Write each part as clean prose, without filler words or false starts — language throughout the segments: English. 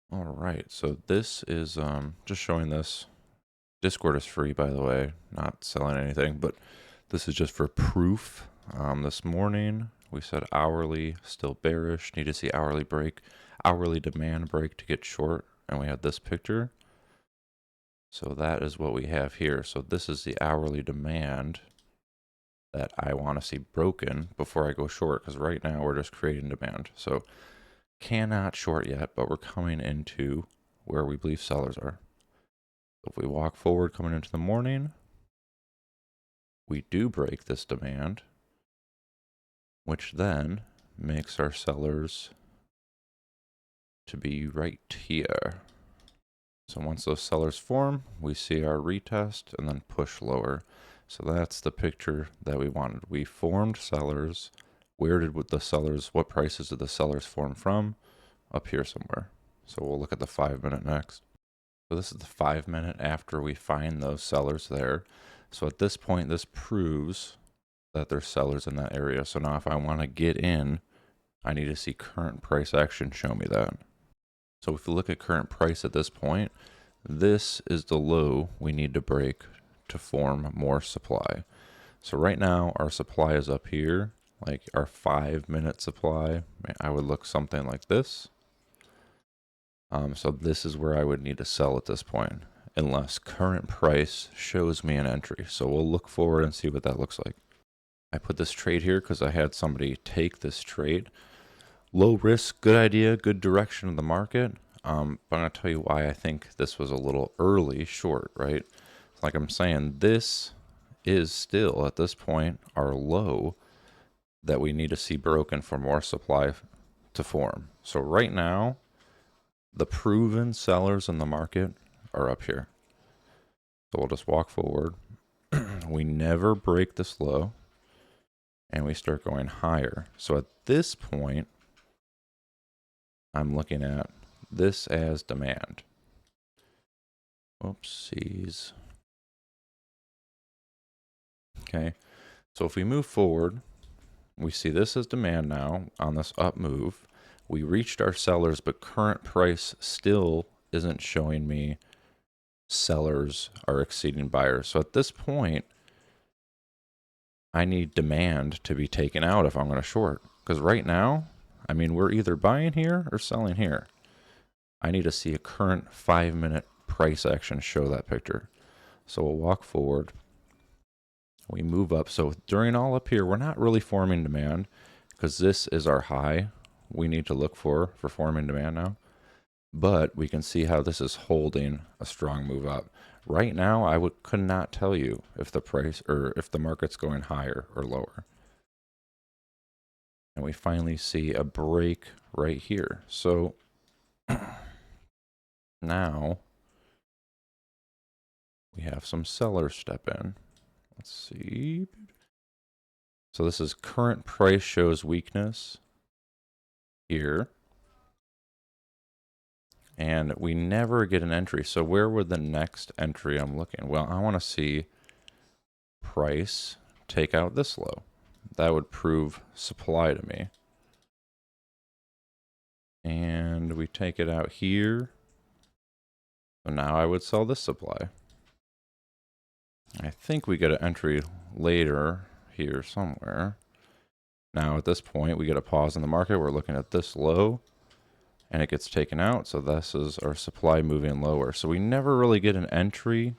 All right, so this is just showing this. Discord is free, by the way, not selling anything, but this is just for proof. This morning we said hourly still bearish, need to see hourly demand break to get short, and we had this picture. So that is what we have here. So this is the hourly demand that I want to see broken before I go short, because right now we're just creating demand. So cannot short yet, but we're coming into where we believe sellers are. So if we walk forward coming into the morning, we do break this demand, which then makes our sellers to be right here. So once those sellers form, we see our retest and then push lower. So that's the picture that we wanted. We formed sellers. Where did the sellers, what prices did the sellers form from? Up here somewhere. So we'll look at the 5 minute next. So this is the 5 minute after we find those sellers there. So at this point, this proves that there's sellers in that area. So now if I want to get in, I need to see current price action show me that. So if you look at current price at this point, this is the low we need to break to form more supply. So right now our supply is up here, like our 5 minute supply. I would look something like this. So this is where I would need to sell at this point, unless current price shows me an entry. So we'll look forward and see what that looks like. I put this trade here because I had somebody take this trade. Low risk, good idea, good direction of the market. But I'm going to tell you why I think this was a little early short, right? Like I'm saying, this is still at this point our low that we need to see broken for more supply to form. So right now, the proven sellers in the market are up here. So we'll just walk forward. We never break this low and we start going higher. So at this point, I'm looking at this as demand. Oopsies. Okay, so if we move forward, we see this as demand now on this up move. We reached our sellers, but current price still isn't showing me sellers are exceeding buyers. So at this point, I need demand to be taken out if I'm going to short. Because right now, I mean, we're either buying here or selling here. I need to see a current 5 minute price action show that picture. So we'll walk forward. We move up. So during all up here, we're not really forming demand because this is our high we need to look for forming demand now. But we can see how this is holding a strong move up. Right now, I could not tell you if the price or if the market's going higher or lower. And we finally see a break right here. So now we have some sellers step in. Let's see. So this is current price shows weakness here. And we never get an entry. So where would the next entry I'm looking? Well, I want to see price take out this low. That would prove supply to me. And we take it out here. So now I would sell this supply. I think we get an entry later here somewhere. Now at this point, we get a pause in the market. We're looking at this low and it gets taken out. So this is our supply moving lower. So we never really get an entry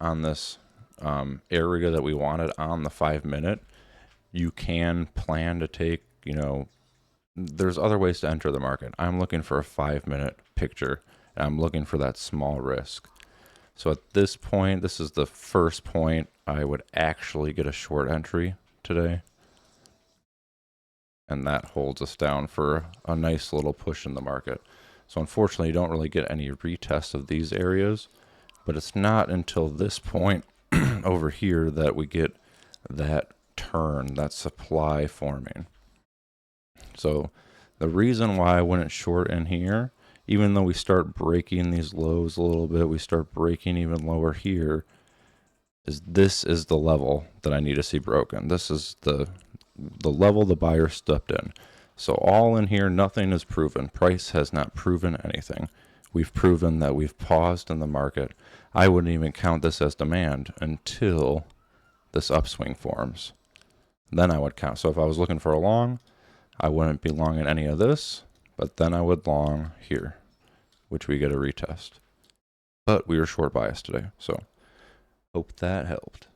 on this area that we wanted on the 5 minute. You can plan to take, there's other ways to enter the market. I'm looking for a 5 minute picture and I'm looking for that small risk. So at this point, this is the first point I would actually get a short entry today. And that holds us down for a nice little push in the market. So unfortunately, you don't really get any retest of these areas, but it's not until this point over here that we get that turn, that supply forming. So the reason why I wouldn't short in here, even though we start breaking these lows a little bit, we start breaking even lower here, is this is the level that I need to see broken. This is the level the buyer stepped in. So all in here, nothing is proven. Price has not proven anything. We've proven that we've paused in the market. I wouldn't even count this as demand until this upswing forms. Then I would count. So if I was looking for a long, I wouldn't be long in any of this, but then I would long here, which we get a retest. But we were short bias today, so hope that helped.